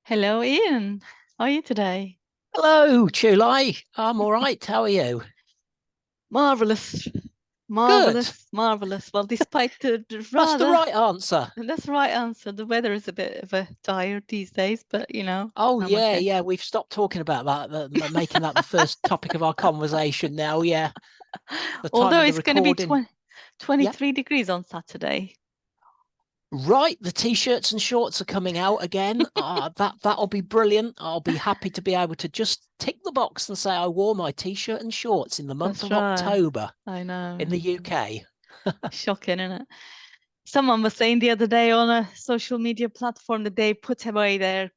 Hello, Ian. How are you today? Hello, Chulai. I'm all right. How are you? Marvelous, Good. marvelous, marvelous. Well, despite the That's the rather, right answer. and that's the right answer. The weather is a bit of a tired these days, but Oh, I'm yeah, okay. yeah. We've stopped talking about that, making that the first topic of our conversation now. Yeah. The time Although of the it's going to be recording. Yep. 23 degrees on Saturday. Right. The t-shirts and shorts are coming out again. That'll be brilliant. I'll be happy to be able to just tick the box and say I wore my t-shirt and shorts in the month That's of right. October I in know. the UK. Shocking, isn't it? Someone was saying the other day on a social media platform that they put away their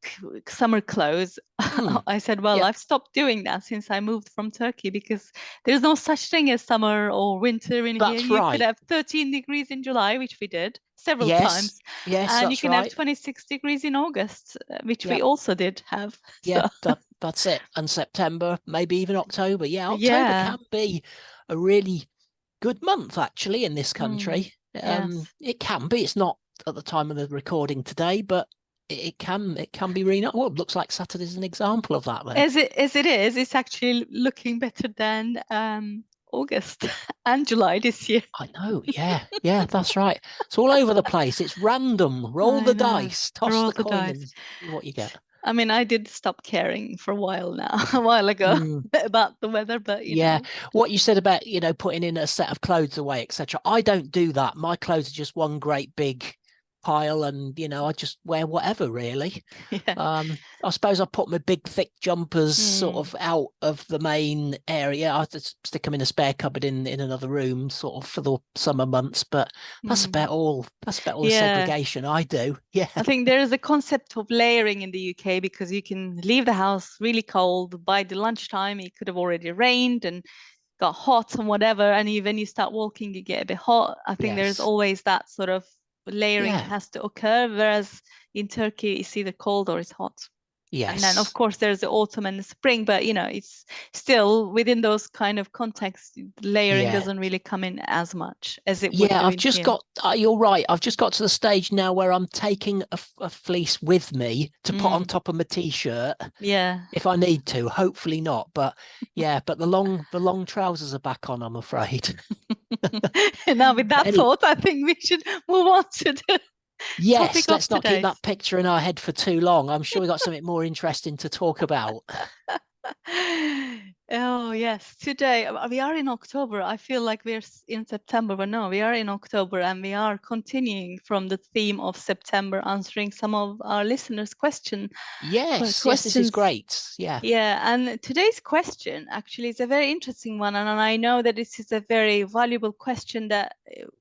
summer clothes. Mm, I said, well, yep. I've stopped doing that since I moved from Turkey because there's no such thing as summer or winter in here. That's You could right. have 13 degrees in July, which we did several Yes. times, Yes, and you that's can have right. 26 degrees in August, which we Yep. also did have. Yeah, So, that's it. And September, maybe even October. Yeah, October yeah. can be a really good month actually in this Mm, country. yes. It can be. It's not at the time of the recording today, but it can be really nice. Well, it looks like Saturday's an example of that then. As it is, it's actually looking better than August and July this year. I know. Yeah, yeah, that's right. It's all over the place. It's random. Roll I the know. dice, toss Roll the the coin, dice. and see what you get. I mean, I did stop caring for a while now, a while ago, Mm. about the weather, but Yeah, what you said about, putting in a set of clothes away, etc. I don't do that. My clothes are just one great big pile, and I just wear whatever really. yeah. I suppose I put my big thick jumpers sort Mm, of out of the main area. I just stick them in a spare cupboard in another room, sort of for the summer months. But that's mm. about all. That's about all the Yeah. segregation I do. Yeah, I think there is a concept of layering in the UK because you can leave the house really cold by the lunchtime. It could have already rained and got hot and whatever. And when you start walking, you get a bit hot. I think there's yes, always that sort of layering yeah, has to occur, whereas in Turkey, it's either cold or it's hot. And then, of yes. course, there's the autumn and the spring, but it's still within those kind of contexts, layering Yeah, doesn't really come in as much as it would yeah, do I've in just here. got, you're right. I've just got to the stage now where I'm taking a fleece with me to put on Mm, top of my t-shirt yeah. if I need to. Hopefully not, but yeah, but the long trousers are back on, I'm afraid. Now, with But that thought, I think we should move on to the yes, topic of let's not keep today's. that picture in our head for too long. I'm sure we got something more interesting to talk about. Oh, yes. Today, we are in October. I feel like we're in September, but no, we are in October and we are continuing from the theme of September, answering some of our listeners' Yes, yes, this is questions. great. Yeah, Yeah, and today's question actually is a very interesting one, and I know that this is a very valuable question that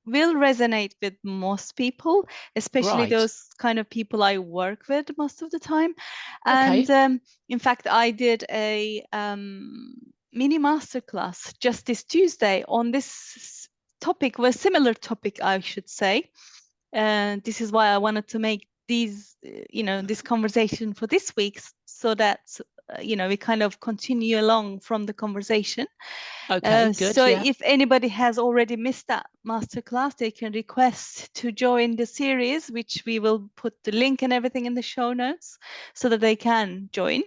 will resonate with most people, especially right. those kind of people I work with most of the time. And Okay. in fact, I did a mini masterclass just this Tuesday on this topic, a similar topic, I should say. And this is why I wanted to make this conversation for this week so that, we kind of continue along from the conversation. Okay, So good. Yeah. if anybody has already missed that masterclass, they can request to join the series, which we will put the link and everything in the show notes so that they can join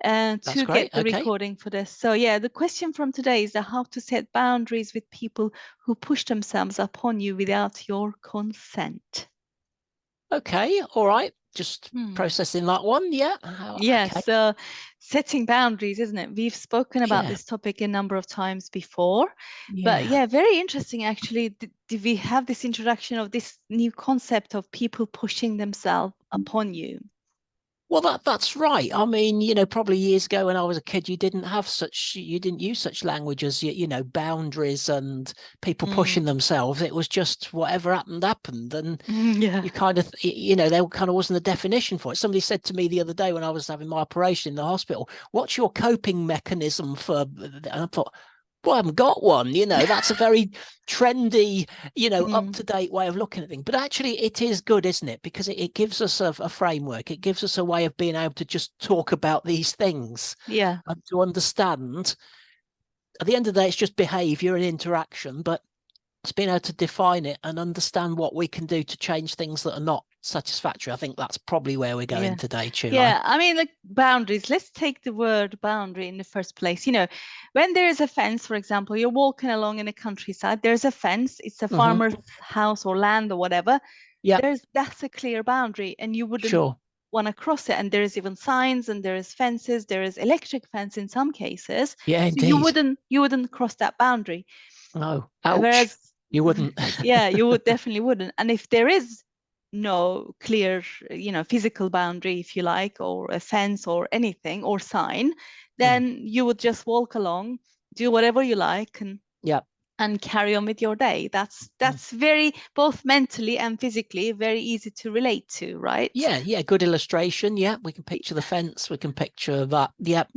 and That's to get great. the Okay. recording for this. So yeah, the question from today is how to set boundaries with people who push themselves upon you without your consent. Okay. All right. Just Hmm. processing that one. Yeah. Yes, Okay. so setting boundaries, isn't it? We've spoken about Yeah. this topic a number of times before, but Yeah. yeah, very interesting actually. Did we have this introduction of this new concept of people pushing themselves upon you? Well, that's right. I mean, probably years ago when I was a kid, you didn't use such language as, boundaries and people Mm. pushing themselves. It was just whatever happened. And Yeah. you kind of, there kind of wasn't a definition for it. Somebody said to me the other day when I was having my operation in the hospital, what's your coping mechanism for, and I thought, well, I haven't got one. That's a very trendy, up Mm. to date way of looking at things. But actually, it is good, isn't it? Because it gives us a framework. It gives us a way of being able to just talk about these things Yeah. and to understand. At the end of the day, it's just behavior and interaction, but it's being able to define it and understand what we can do to change things that are not satisfactory. I think that's probably where we're going today, Chulai. Yeah, I mean, like boundaries. Let's take the word boundary in the first place. You know, when there is a fence, for example, you're walking along in the countryside, there's a fence, it's a farmer's house or land or whatever. Yeah, that's a clear boundary, and you wouldn't sure. want to cross it. And there is even signs, and there is fences, there is electric fence in some cases. Yeah, So indeed. you wouldn't cross that boundary. No, ouch. Whereas, You wouldn't. yeah, you would definitely wouldn't. And if there is no clear, physical boundary, if you like, or a fence or anything or sign, then you would just walk along, do whatever you like, and carry on with your day. That's very, both mentally and physically, very easy to relate to, right? Yeah, good illustration. Yeah, we can picture the fence, we can picture that.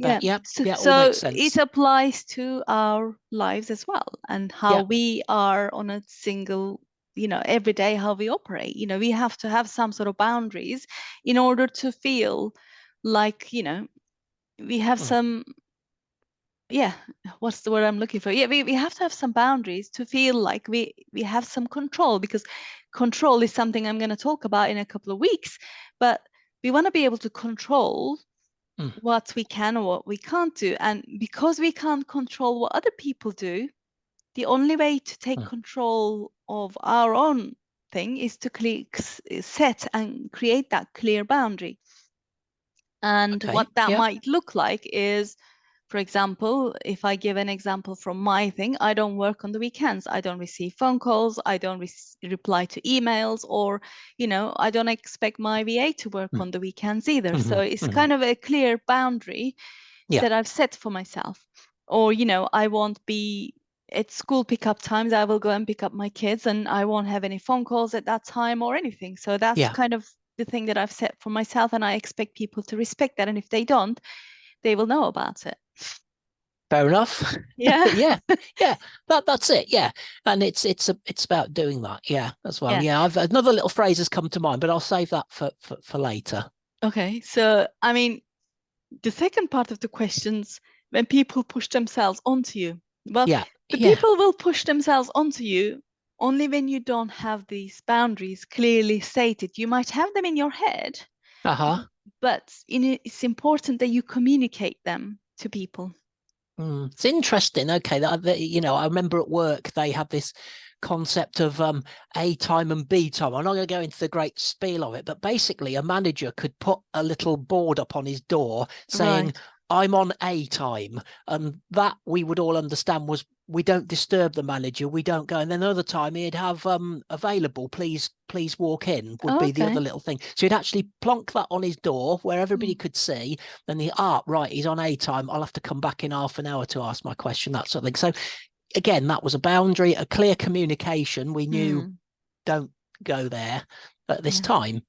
All So makes sense. it applies to our lives as well, and how we are on a single, every day, how we operate. We have to have some sort of boundaries in order to feel like, we have some, what's the word I'm looking for? Yeah, we have to have some boundaries to feel like we have some control, because control is something I'm going to talk about in a couple of weeks. But we want to be able to control what we can or what we can't do. And because we can't control what other people do, the only way to take control of our own thing is to set and create that clear boundary. And what that might look like is, for example, if I give an example from my thing, I don't work on the weekends. I don't receive phone calls. I don't reply to emails, or, I don't expect my VA to work on the weekends either. So it's kind of a clear boundary that I've set for myself. Or, I won't be at school pickup times. I will go and pick up my kids, and I won't have any phone calls at that time or anything. So that's kind of the thing that I've set for myself, and I expect people to respect that. And if they don't, they will know about it. Fair enough. Yeah. That's it. Yeah, and it's about doing that. Yeah, as well. Yeah. I've another little phrase has come to mind, but I'll save that for later. Okay, so I mean, the second part of the questions, when people push themselves onto you, well, the people will push themselves onto you only when you don't have these boundaries clearly stated. You might have them in your head, but it's important that you communicate them to people. It's interesting. Okay, I remember at work they had this concept of A time and B time. I'm not going to go into the great spiel of it, but basically a manager could put a little board up on his door saying, I'm on A time. And that we would all understand was, we don't disturb the manager, we don't go. And then another time he'd have available, please walk in, would be the other little thing. So he'd actually plonk that on his door where everybody could see. Then he's on A time, I'll have to come back in half an hour to ask my question, that sort of thing. So again, that was a boundary, a clear communication. We knew, don't go there at this time.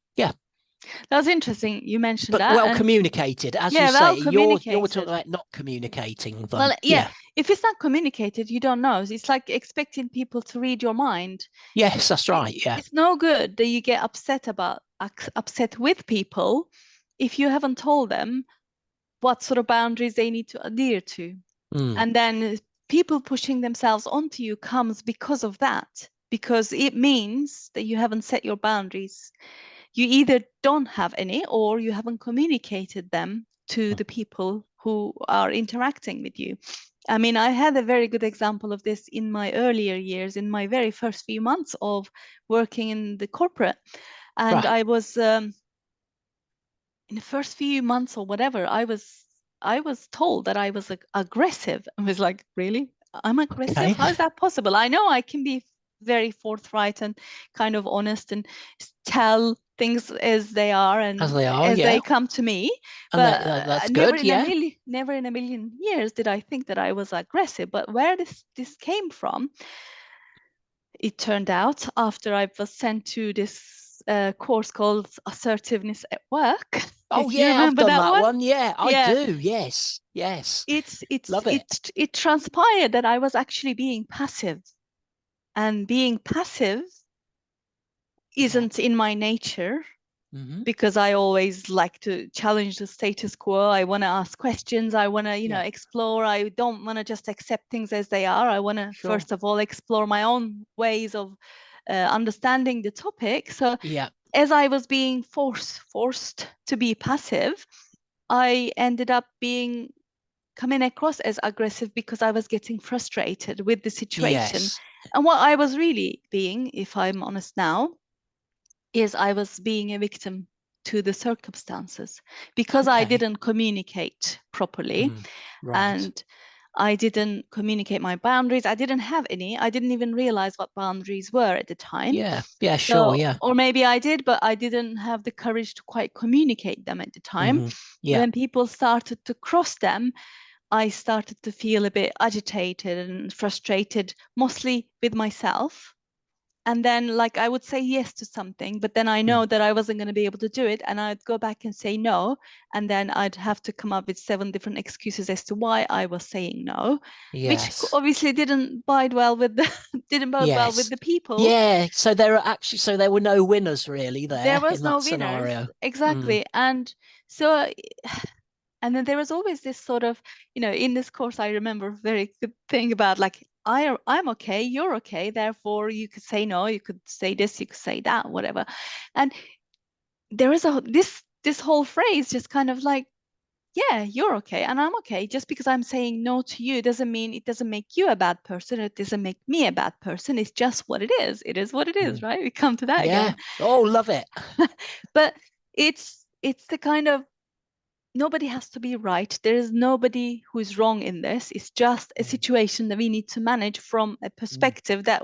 That's interesting. You mentioned but that. Well communicated, as you say. You're talking about not communicating them. Well, if it's not communicated, you don't know. It's like expecting people to read your mind. Yes, that's right. Yeah. It's no good that you get upset with people if you haven't told them what sort of boundaries they need to adhere to. And then people pushing themselves onto you comes because of that, because it means that you haven't set your boundaries. You either don't have any, or you haven't communicated them to the people who are interacting with you. I mean, I had a very good example of this in my earlier years, in my very first few months of working in the corporate. And I was, in the first few months or whatever, I was told that I was aggressive. I was like, really? I'm aggressive? How is that possible? I know I can be very forthright and kind of honest and tell things as they are and as they they come to me. And but that's never good. Never in a million years did I think that I was aggressive. But where this came from, it turned out, after I was sent to this course called Assertiveness at Work. Oh if you yeah, I've remember done that one. Yeah, I do. Yes. Love it. It transpired that I was actually being passive, and being passive isn't in my nature, because I always like to challenge the status quo. I want to ask questions. I want to, explore. I don't want to just accept things as they are. I want to first of all explore my own ways of understanding the topic. So as I was being forced to be passive, I ended up coming across as aggressive because I was getting frustrated with the situation. Yes. And what I was really being, if I'm honest now, is I was being a victim to the circumstances because I Okay. didn't communicate properly. Right. And I didn't communicate my boundaries. I didn't have any. I didn't even realize what boundaries were at the time. Yeah. Yeah. Sure. So, Yeah. or maybe I did, but I didn't have the courage to quite communicate them at the time. Yeah. When people started to cross them, I started to feel a bit agitated and frustrated, mostly with myself. And then, like, I would say yes to something, but then I know that I wasn't going to be able to do it. And I'd go back and say no. And then I'd have to come up with 7 different excuses as to why I was saying no, which Yes. obviously didn't bode well with the didn't bode well with Yes. the people. Yeah. So there were no winners really There there was in no that winners, scenario. Mm. exactly. And so, and then there was always this sort of, in this course, I remember a very good thing about, like, I'm okay, you're okay, therefore you could say no, you could say this, you could say that, whatever. And there is this whole phrase just kind of like, yeah, you're okay and I'm okay. Just because I'm saying no to you doesn't mean it doesn't make you a bad person. It doesn't make me a bad person. It's just what it is. It is what it is, Mm. right? We come to that Yeah. again. Oh, love it. But it's the kind of, nobody has to be right. There is nobody who is wrong in this. It's just a Mm. situation that we need to manage from a Mm. perspective that,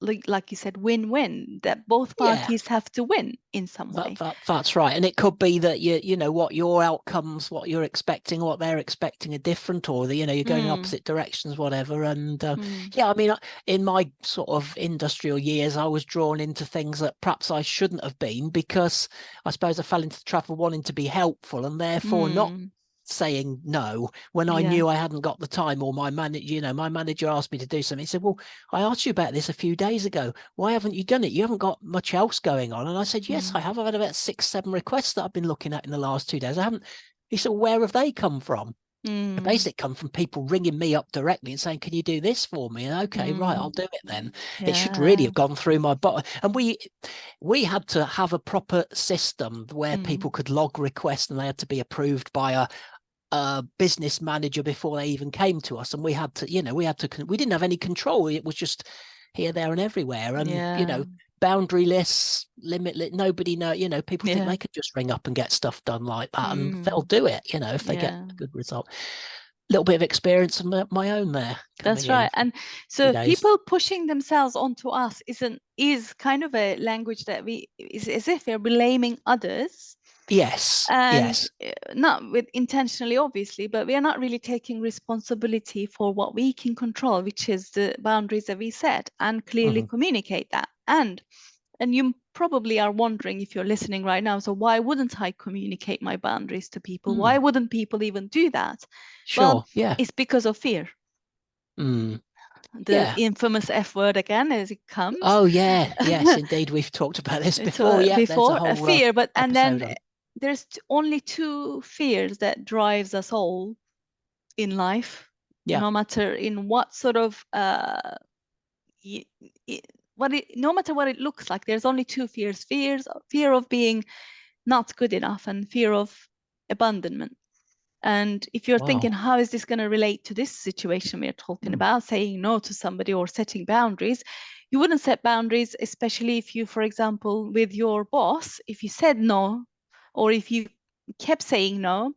like you said, win-win, that both Yeah. parties have to win in some way. That's right. And it could be that you know what your outcomes, what you're expecting, what they're expecting are different, or you're going in Mm, opposite directions, whatever. And mm, yeah, I mean, in my sort of industrial years, I was drawn into things that perhaps I shouldn't have been, because I suppose I fell into the trap of wanting to be helpful and therefore not mm, saying no when I yeah. knew I hadn't got the time, or my manager asked me to do something. He said, well, I asked you about this a few days ago. Why haven't you done it? You haven't got much else going on. And I said, yes, I Mm, have. I've had about 6, 7 requests that I've been looking at in the last 2 days. I haven't. He said, where have they come from? They mm, basically come from people ringing me up directly and saying, can you do this for me? And okay, right, I'll mm, do it then. It should really yeah. have gone through my bot. And we had to have a proper system where Mm, people could log requests, and they had to be approved by a business manager before they even came to us. And we had to, we didn't have any control. It was just here, there, and everywhere. And yeah. boundaryless, limitless. Nobody know. People think Yeah. they could just ring up and get stuff done like that, and they'll Mm, do it. If they get yeah. a good result. A little bit of experience of my own there coming That's in right. for And a few so days. people pushing themselves onto us is kind of a language that is as if we're blaming others, Yes, and yes. not with intentionally, obviously, but we are not really taking responsibility for what we can control, which is the boundaries that we set, and clearly Hmm. communicate that. And you probably are wondering, if you're listening right now, so why wouldn't I communicate my boundaries to people? Why Mm, wouldn't people even do that? Well, sure. Yeah. it's because of fear. Mm, The yeah. infamous F word again, as it comes. Oh, yeah. Yes, indeed. We've talked about this It's before. Yeah, there's a before a whole fear, but and episode then on it. there's only 2 fears that drives us all in life, Yeah. no matter in what sort of y- no matter what it looks like. There's only 2 fears: fear of being not good enough, and fear of abandonment. And if you're thinking, Wow. how is this going to relate to this situation we're talking Mm, about, saying no to somebody or setting boundaries? You wouldn't set boundaries, especially if you, for example, with your boss, if you said no, or if you kept saying no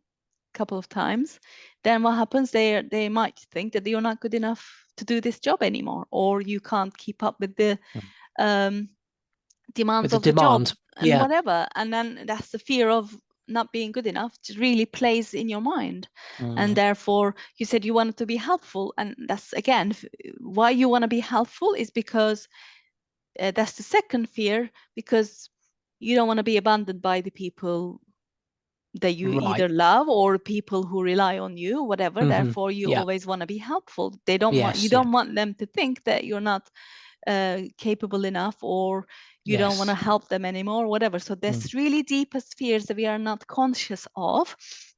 a couple of times, then what happens? They might think that you're not good enough to do this job anymore, or you can't keep up with the mm. um, With demands the of the job demand. and Yeah. whatever. And then that's the fear of not being good enough, it really plays in your mind. And Mm, therefore you said you wanted to be helpful, and that's again why you want to be helpful, is because that's the second fear, because you don't want to be abandoned by the people that you right. either love or people who rely on you, whatever. Hmm. Therefore you Yeah. always want to be helpful. You Yes. Yeah. don't want them to think that you're not capable enough, or you don't want to Yes. help them anymore, whatever. So Mm, there's really deepest fears that we are not conscious of.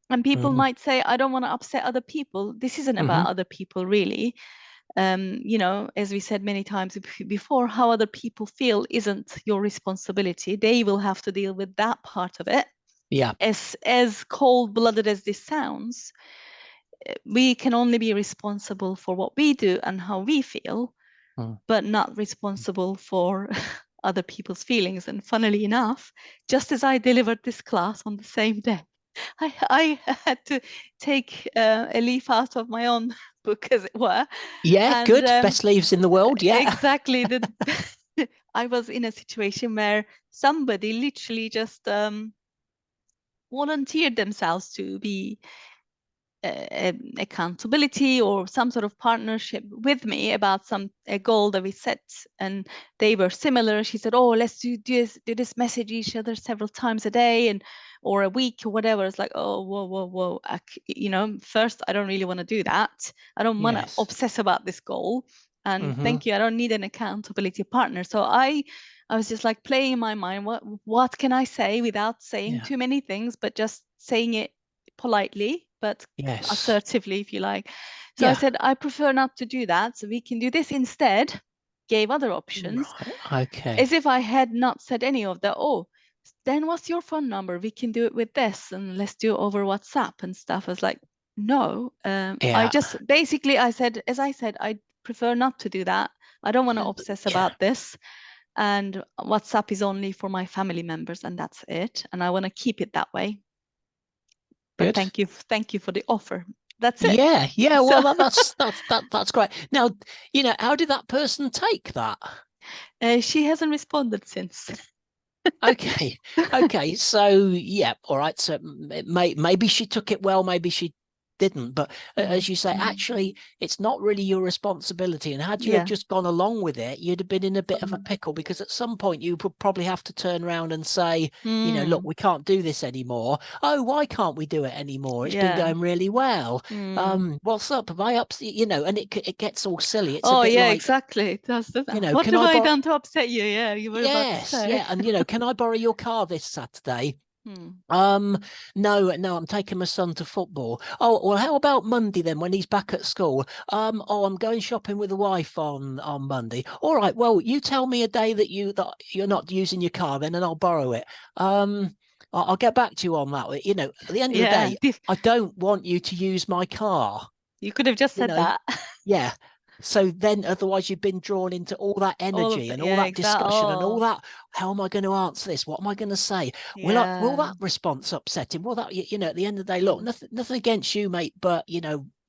And people hmm. might say, I don't want to upset other people. This isn't Hmm. about other people, really. You know, as we said many times before, how other people feel isn't your responsibility. They will have to deal with that part of it. Yeah. As cold-blooded as this sounds, we can only be responsible for what we do and how we feel, but not responsible for other people's feelings. And funnily enough, just as I delivered this class on the same day, I had to take a leaf out of my own book, as it were. Yeah, And good. Best leaves in the world. Yeah. exactly. I was in a situation where somebody literally just volunteered themselves to be accountability or some sort of partnership with me about a goal that we set, and they were similar. She said, oh, let's do this message each other several times a day and or a week or whatever. It's like, oh, whoa, you know, first, I don't really want to do that. I don't want to Yes. obsess about this goal, and Mm-hmm. thank you, I don't need an accountability partner. So I was just like playing in my mind, what can I say without saying too many things, but just saying it politely but Yes. assertively, if you like. So I Yeah. said, I prefer not to do that. So we can do this instead. Gave other options, Right. as Okay. if I had not said any of that. Oh, then what's your phone number? We can do it with this, and let's do it over WhatsApp and stuff. I was like, no. I Yeah. just basically, I said, as I said, I prefer not to do that. I don't want to obsess Yeah. about this. And WhatsApp is only for my family members, and that's it. And I want to keep it that way. But Good. thank you for the offer. That's it. Yeah. Yeah. So Well, that's great. Now, how did that person take that? she hasn't responded since. Okay. Okay. So yeah. All right. So maybe she took it well. Maybe she didn't. But Mm. as you say, actually, it's not really your responsibility. And had you have Yeah. just gone along with it, you'd have been in a bit of a Mm. pickle because at some point you would probably have to turn around and say, look, Mm. we can't do this anymore. Oh, why can't we do it anymore? It's been Yeah. going really well. Mm. What's up? Have I upset? And it gets all silly. It's a Oh bit yeah, like, exactly. It does that. What can have I I borrow? done to upset you? Yeah, you were about to Yes, say. yeah, and can I borrow your car this Saturday? Hmm. No, I'm taking my son to football. Oh, well, how about Monday then when he's back at school? Oh, I'm going shopping with the wife on Monday. All right, well, you tell me a day that you're not using your car then, and I'll borrow it. I'll get back to you on that. At the end of the Yeah. day, I don't want you to use my car. You could have just You said know, that. yeah. So then otherwise you've been drawn into all that All of energy that. and all Yeah, that exactly. discussion and all Oh, that. How am I going to answer this? What am I going to say? Will yeah. that response upset him? Will that, at the end of the day, look, Mm. nothing against you, mate, but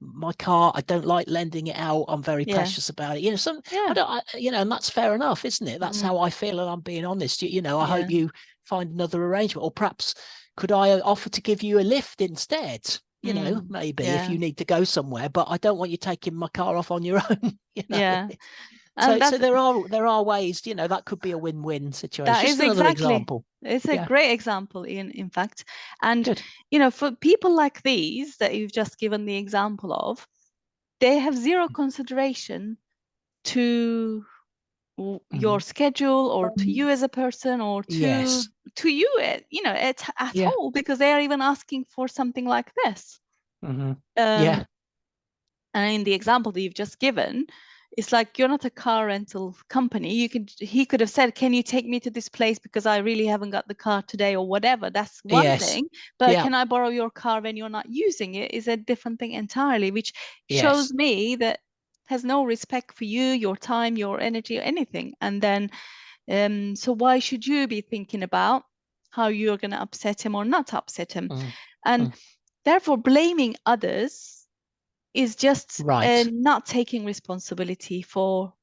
my car, I don't like lending it out. I'm very Yeah. precious about it. I Yeah. don't, and that's fair enough, isn't it? That's how Mm. I feel, and I'm being honest. I Yeah. hope you find another arrangement, or perhaps could I offer to give you a lift instead? Mm. Maybe if Yeah. you need to go somewhere, but I don't want you taking my car off on your own. Yeah. So And there are ways, that could be a win-win situation. that Just is another exactly, example. it's a Yeah, great example in fact. And good. for people like these that you've just given the example of, they have zero consideration to your Mhm. schedule or to you as a person or to Yes. you at Yeah. all, because they are even asking for something like this. Hmm. um Yeah. And in the example that you've just given, it's like you're not a car rental company. He could have said, can you take me to this place because I really haven't got the car today or whatever. That's one Yes. thing. But Yeah. can I borrow your car when you're not using it is a different thing entirely, which shows Yes. me that has no respect for you, your time, your energy, or anything. And then so why should you be thinking about how you're going to upset him or not upset him? Mm. And Mm. therefore blaming others is just Right. not taking responsibility for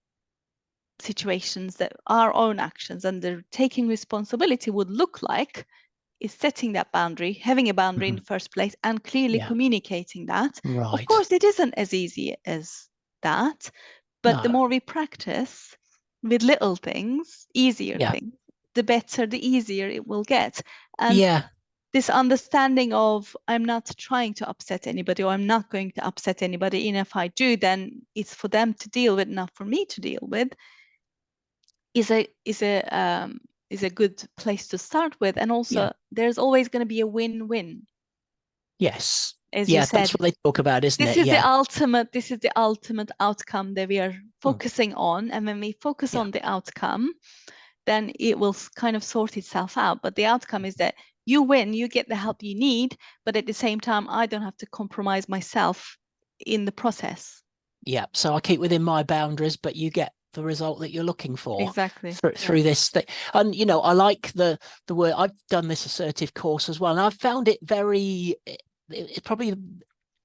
situations that are own actions. And the taking responsibility would look like is setting that boundary, having a boundary in Mhm. the first place, and clearly Yeah. communicating that. Of Right. course, it isn't as easy as that, but the No. more we practice with little things, easier Yeah. things, the better, the easier it will get. And Yeah. this understanding of I'm not trying to upset anybody, or I'm not going to upset anybody, and if I do, then it's for them to deal with, not for me to deal with, is a good place to start with. And Yeah. also, there's always going to be a win-win. Yes. as you Yeah, said. that's what they talk about, isn't This it? is Yeah. this is the ultimate outcome that we are focusing on. And when we focus Yeah. on the outcome, then it will kind of sort itself out. But the outcome is that you win, you get the help you need, but at the same time, I don't have to compromise myself in the process. Yeah. So I keep within my boundaries, but you get the result that you're looking for Exactly. through this thing. And I like the word. I've done this assertive course as well, and I've found it very. It's probably,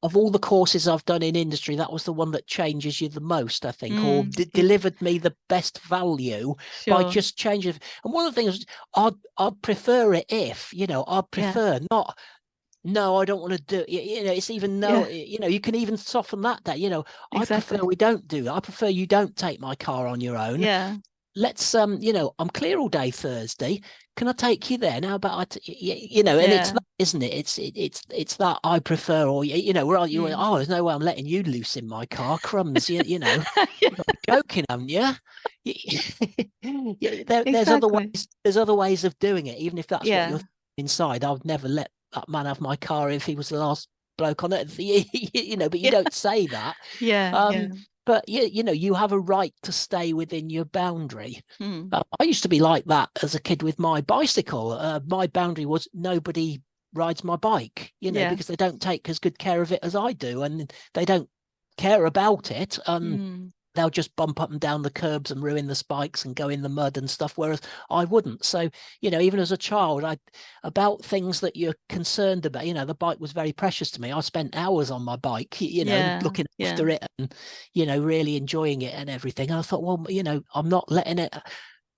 of all the courses I've done in industry, that was the one that changes you the most, I think, or delivered me the best value by Sure. just changing. And one of the things, I'd prefer it if, I'd prefer not. No, I don't want to do it. It's even no, Yeah. you can even soften that down. I prefer Exactly. we don't do that. I prefer you don't take my car on your own. Yeah. Let's I'm clear all day Thursday. Can I take you there? Now, but and it's Yeah. that, isn't it? It's that I prefer, or where are you? Oh, there's no way I'm letting you loose in my car. Crumbs, Yeah. you've got to be joking, haven't you? Yeah, there's other Exactly. ways. There's other ways of doing it, even if that's what Yeah. you're inside. I would never let that man have my car if he was the last bloke on it. But you Yeah. don't say that. Yeah. Yeah. But you have a right to stay within your boundary. Hmm. I used to be like that as a kid with my bicycle. My boundary was nobody rides my bike, Yeah. because they don't take as good care of it as I do, and they don't care about it. Hmm. They'll just bump up and down the curbs and ruin the spikes and go in the mud and stuff, whereas I wouldn't. So, even as a child, about things that you're concerned about, the bike was very precious to me. I spent hours on my bike, Yeah. looking Yeah. after it and, really enjoying it and everything. And I thought, well, I'm not letting it,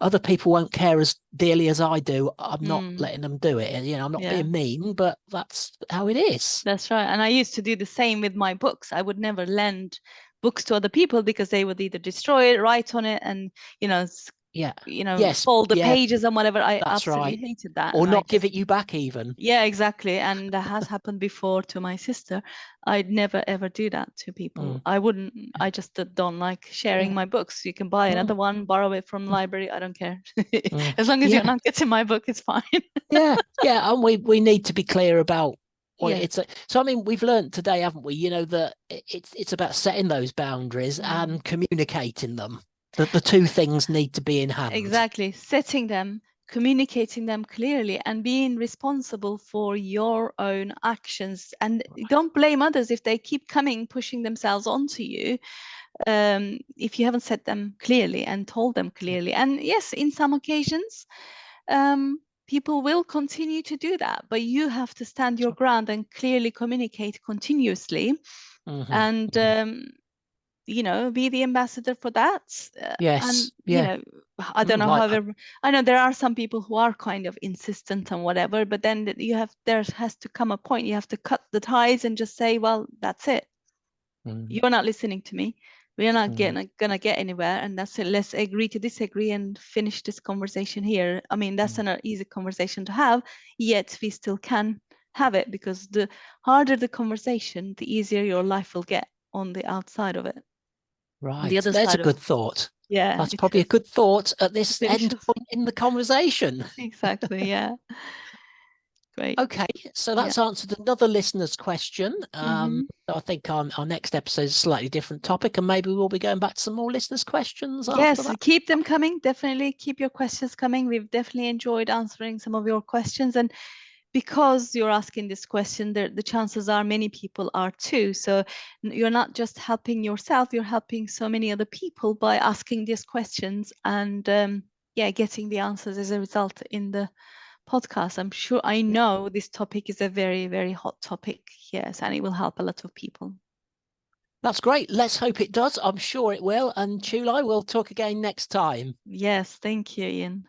other people won't care as dearly as I do. I'm not Hmm. letting them do it. And, I'm not Yeah. being mean, but that's how it is. That's right. And I used to do the same with my books. I would never lend books to other people because they would either destroy it, write on it, and Yeah. Yes. fold the Yeah, pages and whatever. I that's absolutely right. hated that, Or and I not give just it you back even. yeah, exactly. And that has happened before to my sister. I'd never ever do that to people. Mm. I wouldn't. I just don't like sharing Yeah. my books. You can buy another Mm. one, borrow it from the library. I don't care. Mm. As long as you're Yeah. not getting my book, it's fine. Yeah. Yeah. And we need to be clear about what Yeah. it's. So I mean, we've learned today, haven't we? That it's about setting those boundaries Mm. and communicating them. That the two things need to be in hand. Exactly. Setting them, communicating them clearly, and being responsible for your own actions. And don't blame others if they keep coming, pushing themselves onto you, if you haven't set them clearly and told them clearly. And yes, in some occasions, people will continue to do that, but you have to stand your ground and clearly communicate continuously. Mm-hmm. And Mm-hmm. be the ambassador for that. And Yes. Yeah. I don't know, Like that. however, I know there are some people who are kind of insistent and whatever, but then there has to come a point you have to cut the ties and just say, well, that's it. Mm. You're not listening to me. We're not Mm. gonna get anywhere, and that's it. Let's agree to disagree and finish this conversation here. I mean, that's Mm. an easy conversation to have, yet we still can have it, because the harder the conversation, the easier your life will get on the outside of it, on the Right. other There's a side of good it. thought. Yeah, That's it probably a is good thought at to this finish end us. point in the conversation. Exactly. Yeah. Great. Okay, so Yeah. that's answered another listener's question. Hmm. I think our next episode is a slightly different topic, and maybe we'll be going back to some more listeners' questions after Yes, that. keep them coming. Definitely keep your questions coming. We've definitely enjoyed answering some of your questions. And because you're asking this question, the chances are many people are too. So you're not just helping yourself, you're helping so many other people by asking these questions and getting the answers as a result in the podcast. I Yeah, know this topic is a very, very hot topic. Yes, and it will help a lot of people. that's great. Let's hope it does. I'm sure it will. And Chulai, we'll talk again next time. Yes, thank you, Ian.